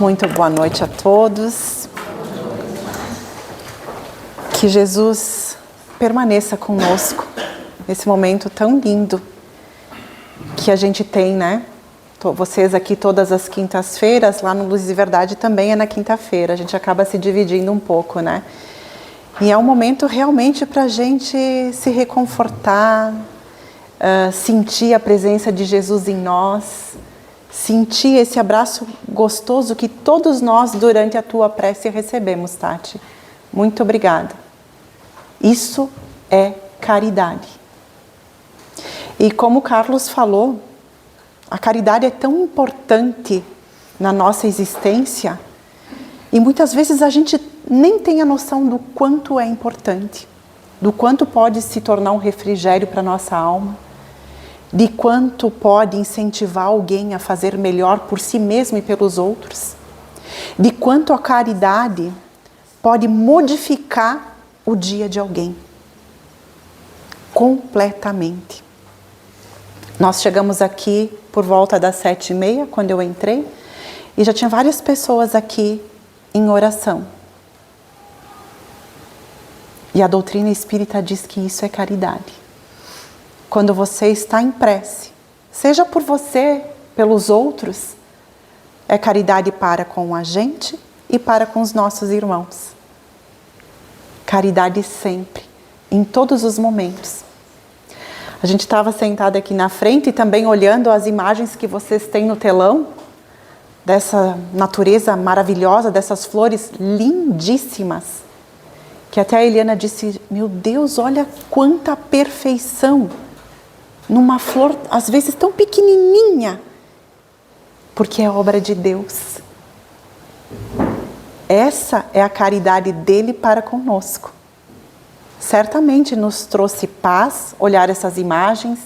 Muito boa noite a todos. Que Jesus permaneça conosco nesse momento tão lindo que a gente tem, né? Vocês aqui todas as quintas-feiras, lá no Luz e Verdade também é na quinta-feira. A gente acaba se dividindo um pouco, né? E é um momento realmente para a gente se reconfortar, sentir a presença de Jesus em nós, sentir esse abraço gostoso que todos nós durante a tua prece recebemos, Tati. Muito obrigada. Isso é caridade. E como o Carlos falou, a caridade é tão importante na nossa existência e muitas vezes a gente nem tem a noção do quanto é importante, do quanto pode se tornar um refrigério para a nossa alma, de quanto pode incentivar alguém a fazer melhor por si mesmo e pelos outros, de quanto a caridade pode modificar o dia de alguém completamente. Nós chegamos aqui por volta das 7h30, quando eu entrei, e já tinha várias pessoas aqui em oração. E a doutrina espírita diz que isso é caridade. Quando você está em prece, seja por você, pelos outros, é caridade para com a gente e para com os nossos irmãos. Caridade sempre, em todos os momentos. A gente estava sentada aqui na frente e também olhando as imagens que vocês têm no telão, dessa natureza maravilhosa, dessas flores lindíssimas, que até a Eliana disse, meu Deus, olha quanta perfeição numa flor, às vezes tão pequenininha, porque é obra de Deus. Essa é a caridade dele para conosco. Certamente nos trouxe paz, olhar essas imagens,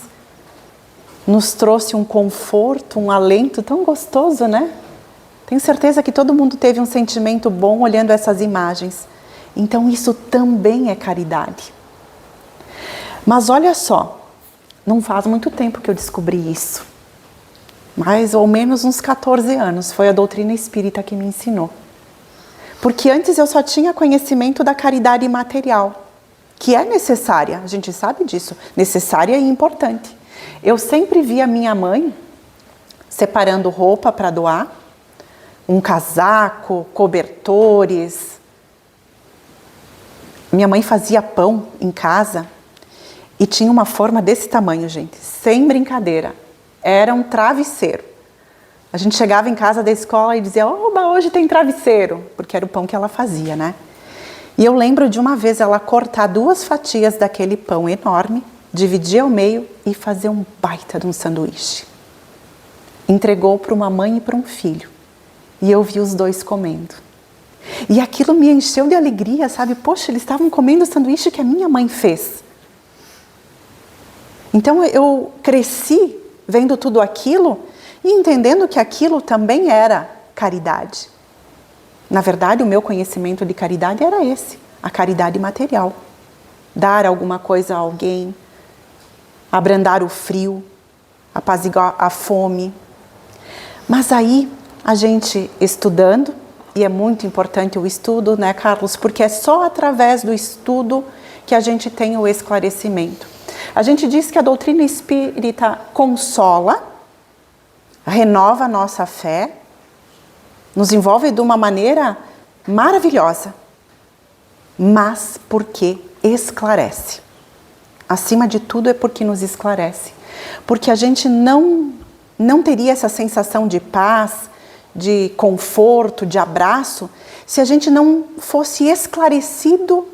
nos trouxe um conforto, um alento tão gostoso, né? Tenho certeza que todo mundo teve um sentimento bom olhando essas imagens. Então isso também é caridade. Mas olha só, não faz muito tempo que eu descobri isso. Mais ou menos uns 14 anos, foi a doutrina espírita que me ensinou. Porque antes eu só tinha conhecimento da caridade material, que é necessária, a gente sabe disso, necessária e importante. Eu sempre vi a minha mãe separando roupa para doar, um casaco, cobertores. Minha mãe fazia pão em casa e tinha uma forma desse tamanho, gente, sem brincadeira. Era um travesseiro. A gente chegava em casa da escola e dizia, oba, hoje tem travesseiro, porque era o pão que ela fazia, né? E eu lembro de uma vez ela cortar 2 fatias daquele pão enorme, dividir ao meio e fazer um baita de um sanduíche. Entregou para uma mãe e para um filho. E eu vi os 2 comendo. E aquilo me encheu de alegria, sabe? Poxa, eles estavam comendo o sanduíche que a minha mãe fez. Então eu cresci vendo tudo aquilo e entendendo que aquilo também era caridade. Na verdade, o meu conhecimento de caridade era esse, a caridade material. Dar alguma coisa a alguém, abrandar o frio, apaziguar a fome. Mas aí, a gente estudando, e é muito importante o estudo, né, Carlos? Porque é só através do estudo que a gente tem o esclarecimento. A gente diz que a doutrina espírita consola, renova a nossa fé, nos envolve de uma maneira maravilhosa, mas porque esclarece. Acima de tudo é porque nos esclarece. Porque a gente não teria essa sensação de paz, de conforto, de abraço, se a gente não fosse esclarecido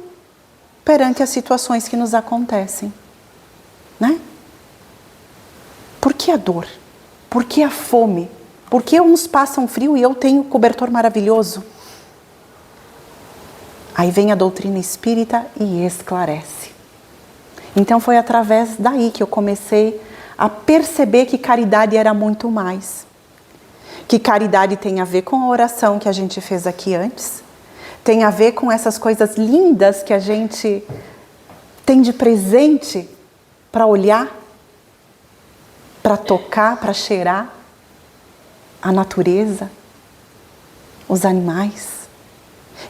perante as situações que nos acontecem. Né? Por que a dor? Por que a fome? Por que uns passam frio e eu tenho cobertor maravilhoso? Aí vem a doutrina espírita e esclarece. Então foi através daí que eu comecei a perceber que caridade era muito mais. Que caridade tem a ver com a oração que a gente fez aqui antes. Tem a ver com essas coisas lindas que a gente tem de presente para olhar, para tocar, para cheirar. A natureza, os animais.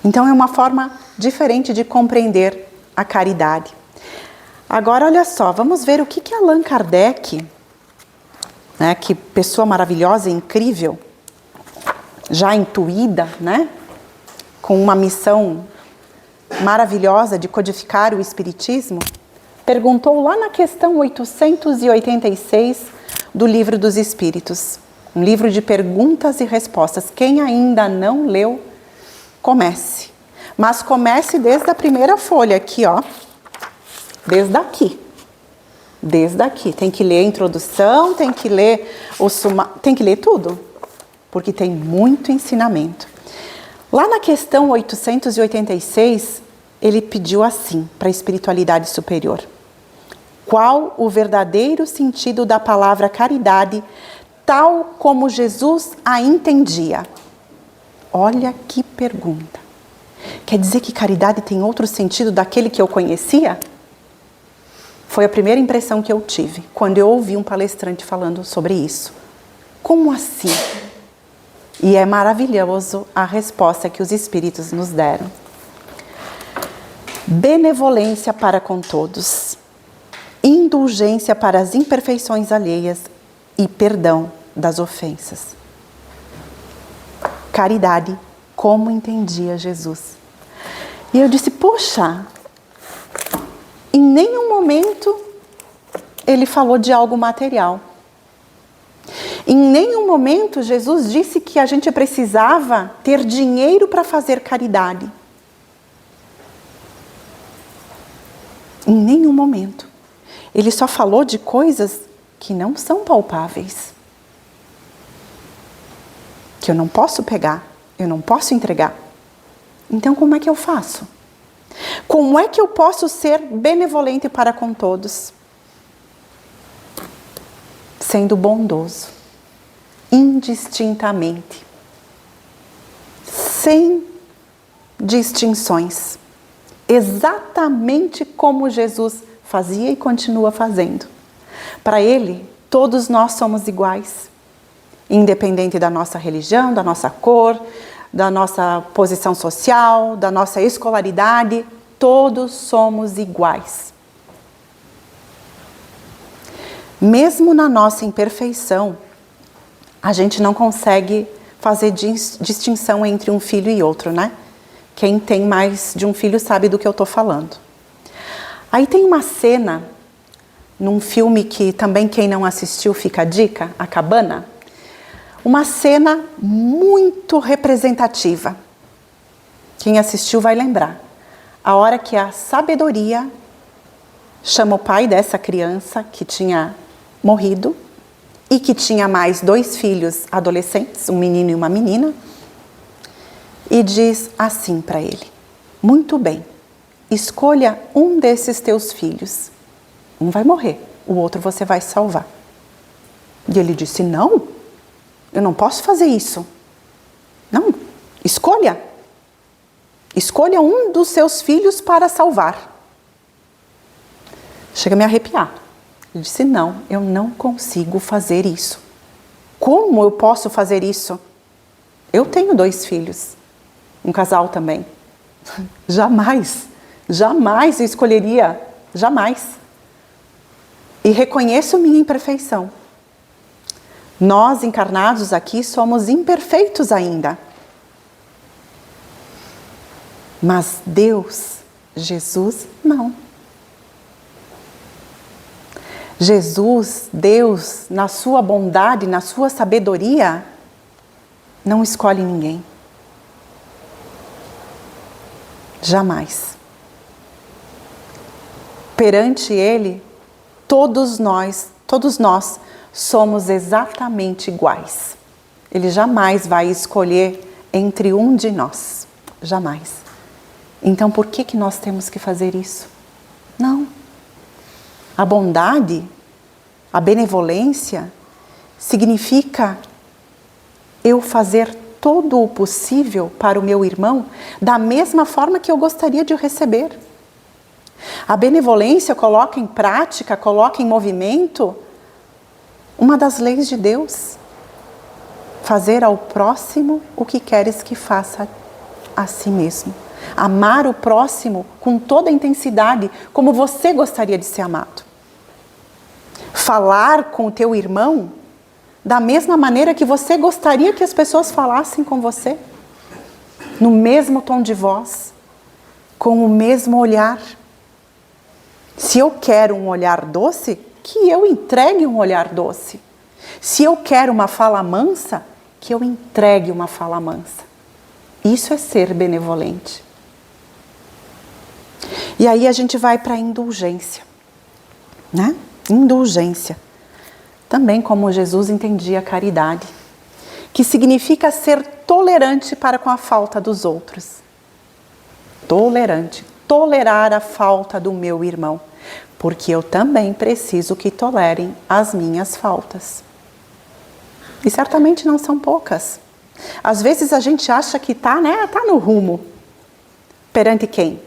Então é uma forma diferente de compreender a caridade. Agora olha só, vamos ver o que Allan Kardec, né, que pessoa maravilhosa e incrível, já intuída, né, com uma missão maravilhosa de codificar o Espiritismo, perguntou lá na questão 886 do Livro dos Espíritos. Um livro de perguntas e respostas. Quem ainda não leu, comece. Mas comece desde a primeira folha aqui, ó. Desde aqui. Desde aqui. Tem que ler a introdução, tem que ler tem que ler tudo. Porque tem muito ensinamento. Lá na questão 886, ele pediu assim para a espiritualidade superior: qual o verdadeiro sentido da palavra caridade, tal como Jesus a entendia? Olha que pergunta. Quer dizer que caridade tem outro sentido daquele que eu conhecia? Foi a primeira impressão que eu tive quando eu ouvi um palestrante falando sobre isso. Como assim? E é maravilhoso a resposta que os Espíritos nos deram. Benevolência para com todos, indulgência para as imperfeições alheias e perdão das ofensas. Caridade, como entendia Jesus. E eu disse, poxa, em nenhum momento ele falou de algo material. Em nenhum momento Jesus disse que a gente precisava ter dinheiro para fazer caridade. Em nenhum momento. Ele só falou de coisas que não são palpáveis. Que eu não posso pegar, eu não posso entregar. Então como é que eu faço? Como é que eu posso ser benevolente para com todos? Sendo bondoso, indistintamente, sem distinções, exatamente como Jesus fazia e continua fazendo. Para ele, todos nós somos iguais, independente da nossa religião, da nossa cor, da nossa posição social, da nossa escolaridade, todos somos iguais. Mesmo na nossa imperfeição, a gente não consegue fazer distinção entre um filho e outro, né? Quem tem mais de um filho sabe do que eu estou falando. Aí tem uma cena, num filme que também quem não assistiu fica a dica, A Cabana. Uma cena muito representativa. Quem assistiu vai lembrar. A hora que a sabedoria chama o pai dessa criança que tinha morrido e que tinha mais 2 filhos adolescentes, um menino e uma menina, e diz assim para ele: muito bem, escolha um desses teus filhos. Um vai morrer, o outro você vai salvar. E ele disse: não, eu não posso fazer isso. Não, escolha. Escolha um dos seus filhos para salvar. Chega a me arrepiar. Ele disse: não, eu não consigo fazer isso. Como eu posso fazer isso? Eu tenho 2 filhos. Um casal também. Jamais, jamais eu escolheria. Jamais. E reconheço minha imperfeição. Nós, encarnados aqui, somos imperfeitos ainda. Mas Deus, Jesus, não. Jesus, Deus, na sua bondade, na sua sabedoria, não escolhe ninguém. Jamais. Perante Ele, todos nós somos exatamente iguais. Ele jamais vai escolher entre um de nós. Jamais. Então, por que nós temos que fazer isso? Não. A bondade, a benevolência, significa eu fazer todo o possível para o meu irmão da mesma forma que eu gostaria de receber. A benevolência coloca em prática, coloca em movimento uma das leis de Deus. Fazer ao próximo o que queres que faça a si mesmo. Amar o próximo com toda a intensidade, como você gostaria de ser amado. Falar com o teu irmão da mesma maneira que você gostaria que as pessoas falassem com você. No mesmo tom de voz, com o mesmo olhar. Se eu quero um olhar doce, que eu entregue um olhar doce. Se eu quero uma fala mansa, que eu entregue uma fala mansa. Isso é ser benevolente. E aí a gente vai para a indulgência, né? Indulgência. Também como Jesus entendia a caridade, que significa ser tolerante para com a falta dos outros. Tolerante. Tolerar a falta do meu irmão, porque eu também preciso que tolerem as minhas faltas. E certamente não são poucas. Às vezes a gente acha que tá no rumo. Perante quem?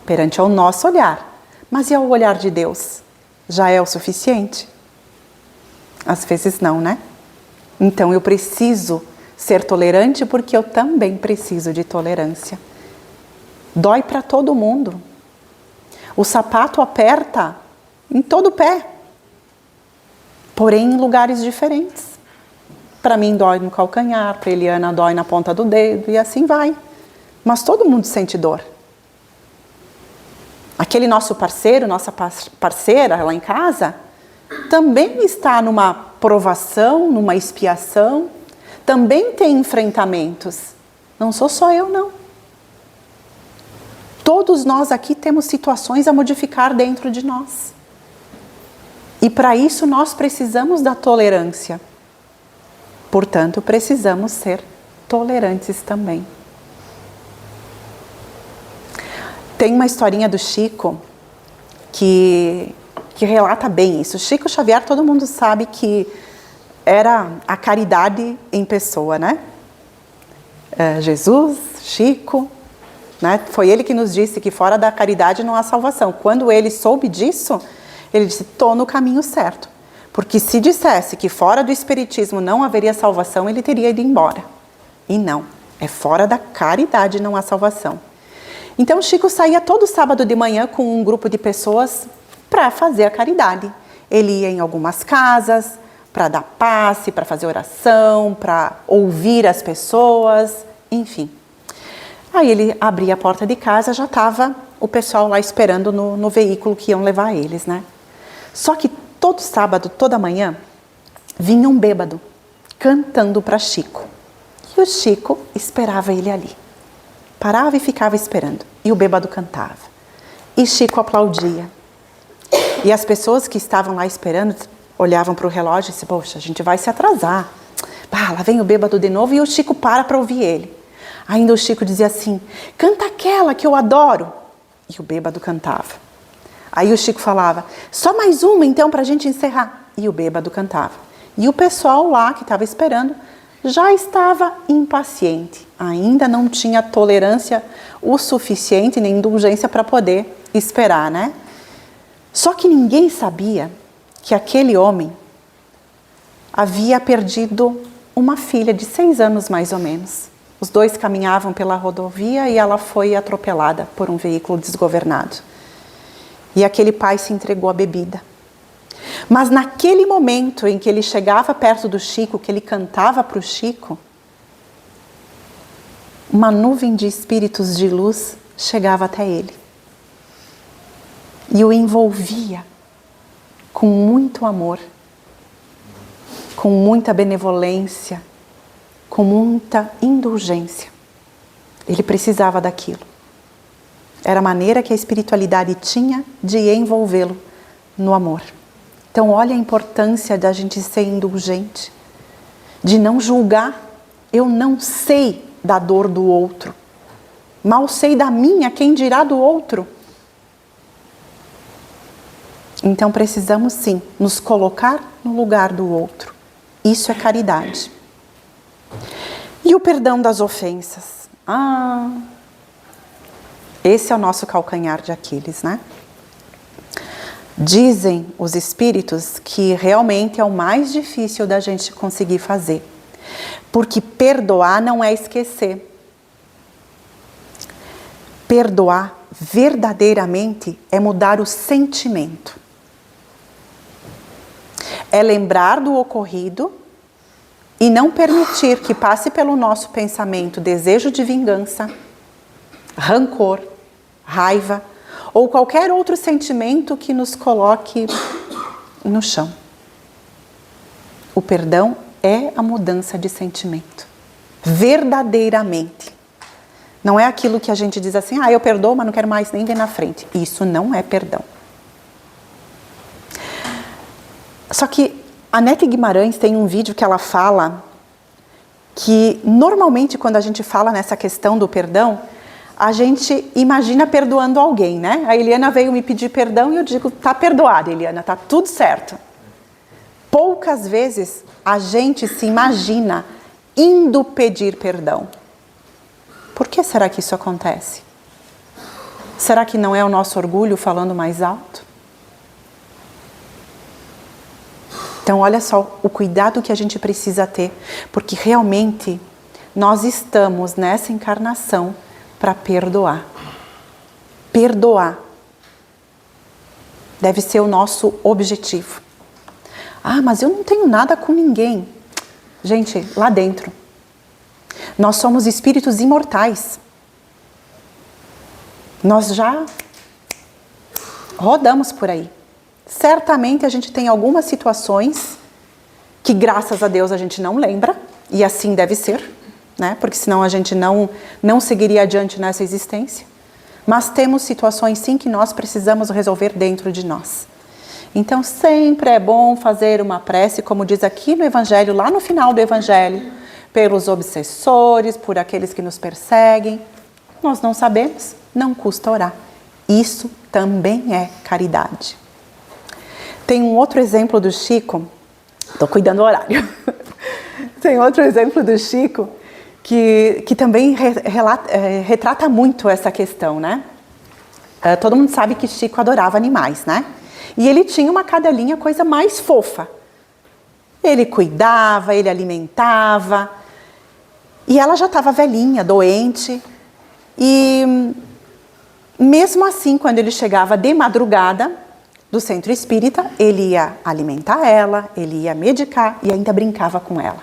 Perante o nosso olhar. Mas e ao olhar de Deus? Já é o suficiente? Às vezes não, né? Então eu preciso ser tolerante porque eu também preciso de tolerância. Dói para todo mundo. O sapato aperta em todo o pé. Porém em lugares diferentes. Para mim dói no calcanhar, para Eliana dói na ponta do dedo e assim vai. Mas todo mundo sente dor. Aquele nosso parceiro, nossa parceira lá em casa, também está numa provação, numa expiação, também tem enfrentamentos. Não sou só eu, não. Todos nós aqui temos situações a modificar dentro de nós. E para isso nós precisamos da tolerância. Portanto, precisamos ser tolerantes também. Tem uma historinha do Chico que relata bem isso. Chico Xavier, todo mundo sabe que era a caridade em pessoa, né? Jesus, Chico, né? Foi ele que nos disse que fora da caridade não há salvação. Quando ele soube disso, ele disse, estou no caminho certo. Porque se dissesse que fora do espiritismo não haveria salvação, ele teria ido embora. E não, é fora da caridade não há salvação. Então Chico saía todo sábado de manhã com um grupo de pessoas para fazer a caridade. Ele ia em algumas casas para dar passe, para fazer oração, para ouvir as pessoas, enfim. Aí ele abria a porta de casa, já estava o pessoal lá esperando no veículo que iam levar eles, né? Só que todo sábado, toda manhã, vinha um bêbado cantando para Chico. E o Chico esperava ele ali. Parava e ficava esperando. E o bêbado cantava. E Chico aplaudia. E as pessoas que estavam lá esperando olhavam para o relógio e diziam, poxa, a gente vai se atrasar. Lá vem o bêbado de novo e o Chico para ouvir ele. Ainda o Chico dizia assim, canta aquela que eu adoro. E o bêbado cantava. Aí o Chico falava, só mais uma então para a gente encerrar. E o bêbado cantava. E o pessoal lá que estava esperando já estava impaciente. Ainda não tinha tolerância o suficiente, nem indulgência para poder esperar, né? Só que ninguém sabia que aquele homem havia perdido uma filha de 6 anos mais ou menos. Os dois caminhavam pela rodovia e ela foi atropelada por um veículo desgovernado. E aquele pai se entregou à bebida. Mas naquele momento em que ele chegava perto do Chico, que ele cantava para o Chico, uma nuvem de espíritos de luz chegava até ele. E o envolvia com muito amor, com muita benevolência, com muita indulgência. Ele precisava daquilo. Era a maneira que a espiritualidade tinha de envolvê-lo no amor. Então, olha a importância da gente ser indulgente, de não julgar. Eu não sei da dor do outro, mal sei da minha, quem dirá do outro? Então, precisamos sim nos colocar no lugar do outro. Isso é caridade. E o perdão das ofensas? Esse é o nosso calcanhar de Aquiles, né? Dizem os espíritos que realmente é o mais difícil da gente conseguir fazer. Porque perdoar não é esquecer. Perdoar verdadeiramente é mudar o sentimento. É lembrar do ocorrido e não permitir que passe pelo nosso pensamento desejo de vingança, rancor, raiva ou qualquer outro sentimento que nos coloque no chão. O perdão é a mudança de sentimento. Verdadeiramente. Não é aquilo que a gente diz assim, eu perdoo, mas não quero mais nem ver na frente. Isso não é perdão. Só que a Nete Guimarães tem um vídeo que ela fala que normalmente quando a gente fala nessa questão do perdão, a gente imagina perdoando alguém, né? A Eliana veio me pedir perdão e eu digo, tá perdoada, Eliana, tá tudo certo. Poucas vezes a gente se imagina indo pedir perdão. Por que será que isso acontece? Será que não é o nosso orgulho falando mais alto? Então, olha só o cuidado que a gente precisa ter, porque realmente nós estamos nessa encarnação para perdoar. Perdoar deve ser o nosso objetivo. Mas eu não tenho nada com ninguém. Gente, lá dentro, nós somos espíritos imortais. Nós já rodamos por aí. Certamente a gente tem algumas situações que, graças a Deus, a gente não lembra, e assim deve ser, né? Porque senão a gente não seguiria adiante nessa existência. Mas temos situações sim que nós precisamos resolver dentro de nós. Então sempre é bom fazer uma prece, como diz aqui no Evangelho, lá no final do Evangelho, pelos obsessores, por aqueles que nos perseguem. Nós não sabemos, não custa orar. Isso também é caridade. Tem um outro exemplo do Chico, estou cuidando do horário. Tem outro exemplo do Chico que também retrata muito essa questão, né? Todo mundo sabe que Chico adorava animais, né? E ele tinha uma cadelinha, coisa mais fofa. Ele cuidava, ele alimentava. E ela já estava velhinha, doente. E mesmo assim, quando ele chegava de madrugada do centro espírita, ele ia alimentar ela, ele ia medicar e ainda brincava com ela.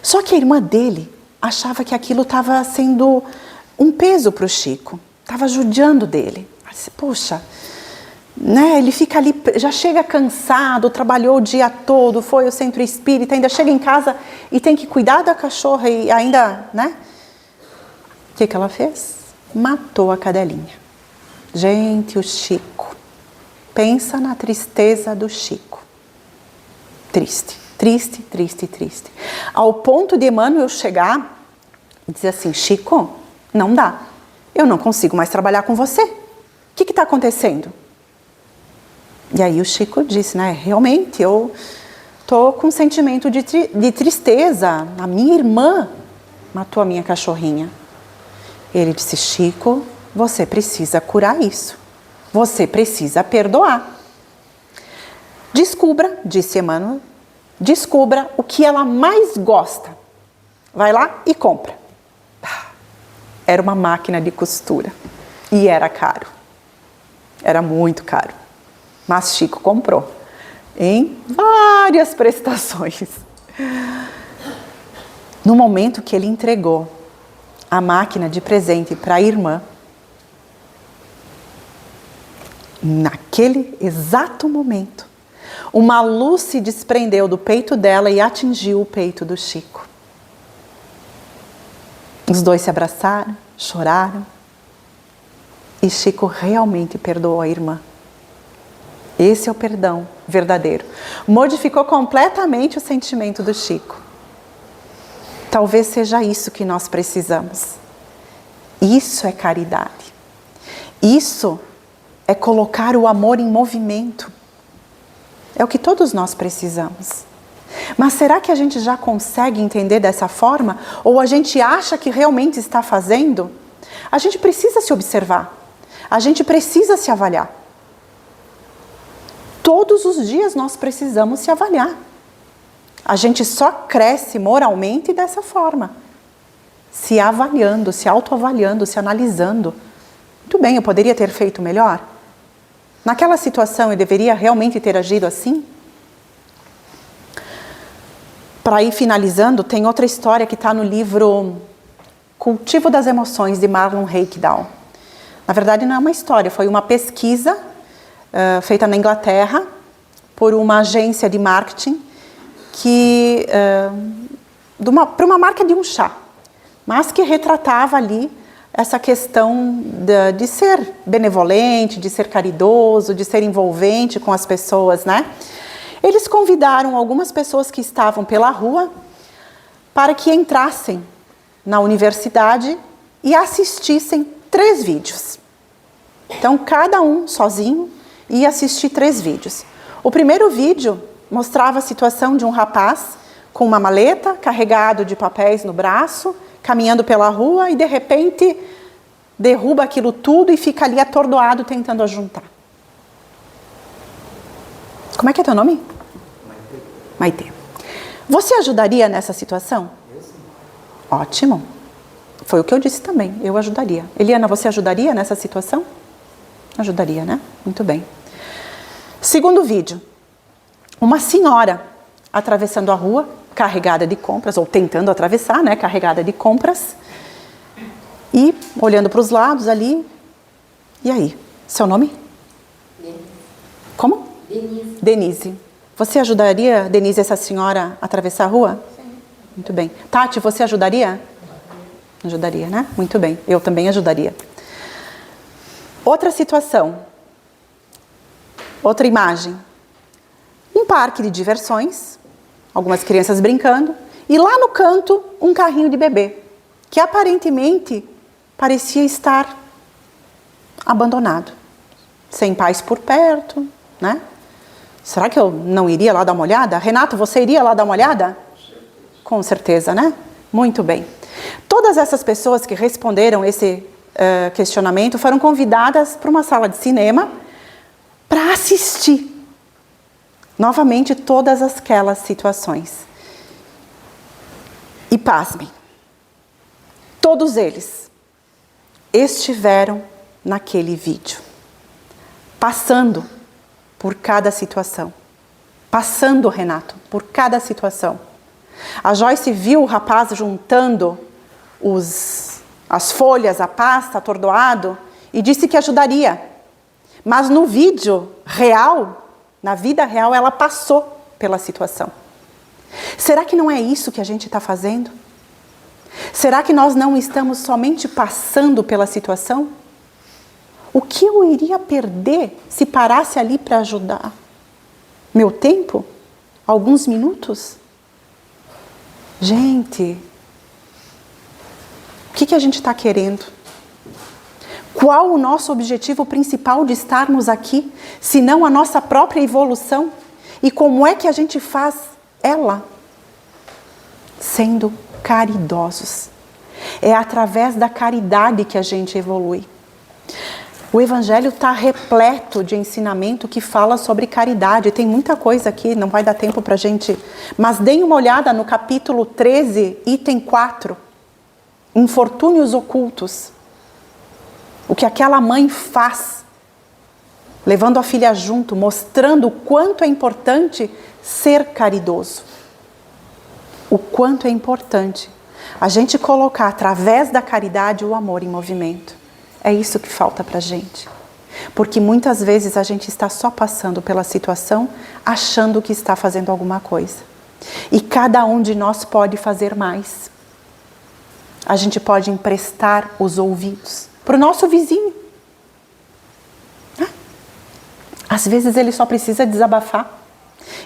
Só que a irmã dele achava que aquilo estava sendo um peso para o Chico. Estava judiando dele. Ela disse, poxa, né, ele fica ali, já chega cansado, trabalhou o dia todo, foi ao centro espírita, ainda chega em casa e tem que cuidar da cachorra e ainda, né? O que ela fez? Matou a cadelinha. Gente, o Chico. Pensa na tristeza do Chico. Triste, triste, triste, triste. Ao ponto de Emmanuel chegar e dizer assim, Chico, não dá. Eu não consigo mais trabalhar com você. O que está acontecendo? E aí o Chico disse, né, realmente eu estou com um sentimento de tristeza. A minha irmã matou a minha cachorrinha. Ele disse, Chico, você precisa curar isso. Você precisa perdoar. Descubra, disse Emmanuel, descubra o que ela mais gosta. Vai lá e compra. Era uma máquina de costura. E era caro. Era muito caro. Mas Chico comprou. Em várias prestações. No momento que ele entregou a máquina de presente para a irmã, naquele exato momento, uma luz se desprendeu do peito dela e atingiu o peito do Chico. Os dois se abraçaram, choraram, e Chico realmente perdoou a irmã. Esse é o perdão verdadeiro. Modificou completamente o sentimento do Chico. Talvez seja isso que nós precisamos. Isso é caridade. Isso é colocar o amor em movimento. É o que todos nós precisamos. Mas será que a gente já consegue entender dessa forma? Ou a gente acha que realmente está fazendo? A gente precisa se observar. A gente precisa se avaliar. Todos os dias nós precisamos se avaliar. A gente só cresce moralmente dessa forma. Se avaliando, se autoavaliando, se analisando. Muito bem, eu poderia ter feito melhor? Naquela situação eu deveria realmente ter agido assim? Para ir finalizando, tem outra história que está no livro Cultivo das Emoções, de Marlon Hakedown. Na verdade não é uma história, foi uma pesquisa feita na Inglaterra por uma agência de marketing para uma marca de um chá, mas que retratava ali essa questão de ser benevolente, de ser caridoso, de ser envolvente com as pessoas, né? Eles convidaram algumas pessoas que estavam pela rua para que entrassem na universidade e assistissem 3 vídeos. Então, cada um sozinho ia assistir 3 vídeos. O primeiro vídeo mostrava a situação de um rapaz com uma maleta, carregado de papéis no braço, caminhando pela rua e, de repente, derruba aquilo tudo e fica ali atordoado tentando ajuntar. Como é que é teu nome? Maitê. Você ajudaria nessa situação? Eu sim. Ótimo. Foi o que eu disse também, eu ajudaria. Eliana, você ajudaria nessa situação? Ajudaria, né? Muito bem. Segundo vídeo. Uma senhora atravessando a rua, carregada de compras, ou tentando atravessar, né? Carregada de compras. E olhando para os lados ali. E aí? Seu nome? Denise. Como? Denise. Denise. Você ajudaria, Denise, essa senhora a atravessar a rua? Sim. Muito bem. Tati, você ajudaria? Ajudaria, né? Muito bem. Eu também ajudaria. Outra situação. Outra imagem. Um parque de diversões. Algumas crianças brincando. E lá no canto, um carrinho de bebê. Que aparentemente parecia estar abandonado. Sem pais por perto, né? Será que eu não iria lá dar uma olhada? Renato, você iria lá dar uma olhada? Com certeza, né? Muito bem. Todas essas pessoas que responderam esse questionamento foram convidadas para uma sala de cinema para assistir novamente todas aquelas situações. E pasmem, todos eles estiveram naquele vídeo, passando por cada situação. Passando, Renato, por cada situação. A Joyce viu o rapaz juntando as folhas, a pasta, atordoado, e disse que ajudaria. Mas no vídeo real, na vida real, ela passou pela situação. Será que não é isso que a gente está fazendo? Será que nós não estamos somente passando pela situação? O que eu iria perder se parasse ali para ajudar? Meu tempo? Alguns minutos? Gente, o que a gente está querendo? Qual o nosso objetivo principal de estarmos aqui, se não a nossa própria evolução? E como é que a gente faz ela? Sendo caridosos. É através da caridade que a gente evolui. O Evangelho está repleto de ensinamento que fala sobre caridade. Tem muita coisa aqui, não vai dar tempo para a gente... Mas deem uma olhada no capítulo 13, item 4. Infortúnios ocultos. O que aquela mãe faz, levando a filha junto, mostrando o quanto é importante ser caridoso. O quanto é importante a gente colocar, através da caridade, o amor em movimento. É isso que falta para a gente. Porque muitas vezes a gente está só passando pela situação, achando que está fazendo alguma coisa. E cada um de nós pode fazer mais. A gente pode emprestar os ouvidos para o nosso vizinho. Às vezes ele só precisa desabafar.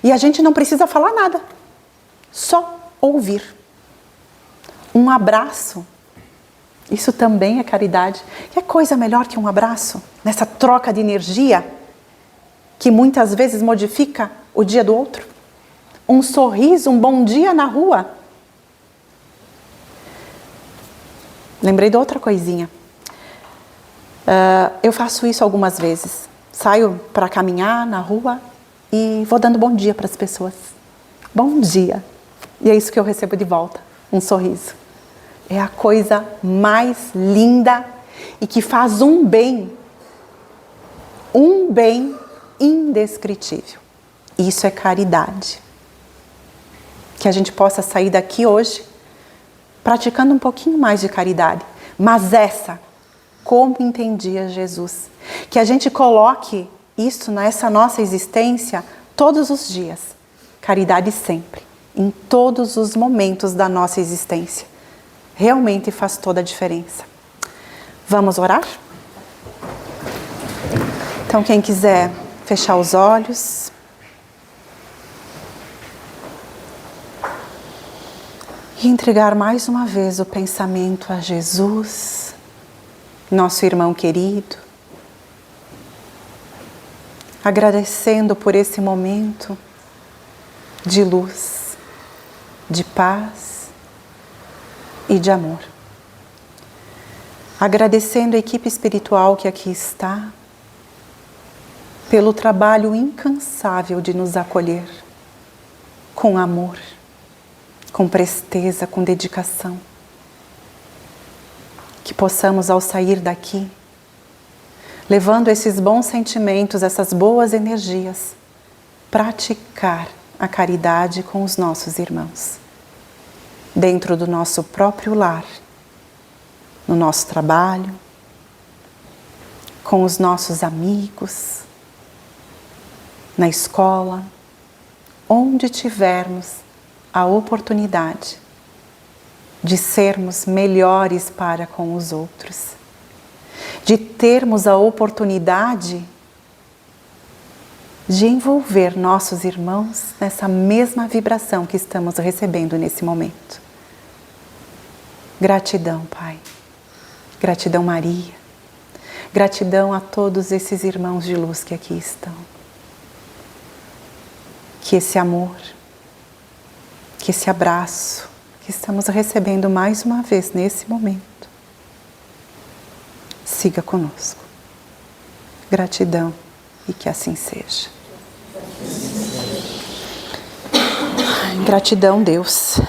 E a gente não precisa falar nada. Só ouvir. Um abraço. Isso também é caridade. Que coisa melhor que um abraço? Nessa troca de energia que muitas vezes modifica o dia do outro. Um sorriso, um bom dia na rua. Lembrei de outra coisinha. Eu faço isso algumas vezes. Saio para caminhar na rua e vou dando bom dia para as pessoas. bom dia. E é isso que eu recebo de volta, um sorriso. É a coisa mais linda e que faz um bem indescritível. Isso é caridade. Que a gente possa sair daqui hoje praticando um pouquinho mais de caridade. Mas essa, como entendia Jesus. Que a gente coloque isso nessa nossa existência todos os dias. Caridade sempre, em todos os momentos da nossa existência. Realmente faz toda a diferença. Vamos orar? Então, quem quiser fechar os olhos. E entregar mais uma vez o pensamento a Jesus, nosso irmão querido, agradecendo por esse momento de luz, de paz e de amor. Agradecendo a equipe espiritual que aqui está, pelo trabalho incansável de nos acolher com amor, com presteza, com dedicação. Que possamos, ao sair daqui, levando esses bons sentimentos, essas boas energias, praticar a caridade com os nossos irmãos, dentro do nosso próprio lar, no nosso trabalho, com os nossos amigos, na escola, onde tivermos a oportunidade de sermos melhores para com os outros, de termos a oportunidade de envolver nossos irmãos nessa mesma vibração que estamos recebendo nesse momento. Gratidão, Pai. Gratidão, Maria. Gratidão a todos esses irmãos de luz que aqui estão. Que esse amor, que esse abraço que estamos recebendo mais uma vez nesse momento, siga conosco. Gratidão e que assim seja. Gratidão, Deus.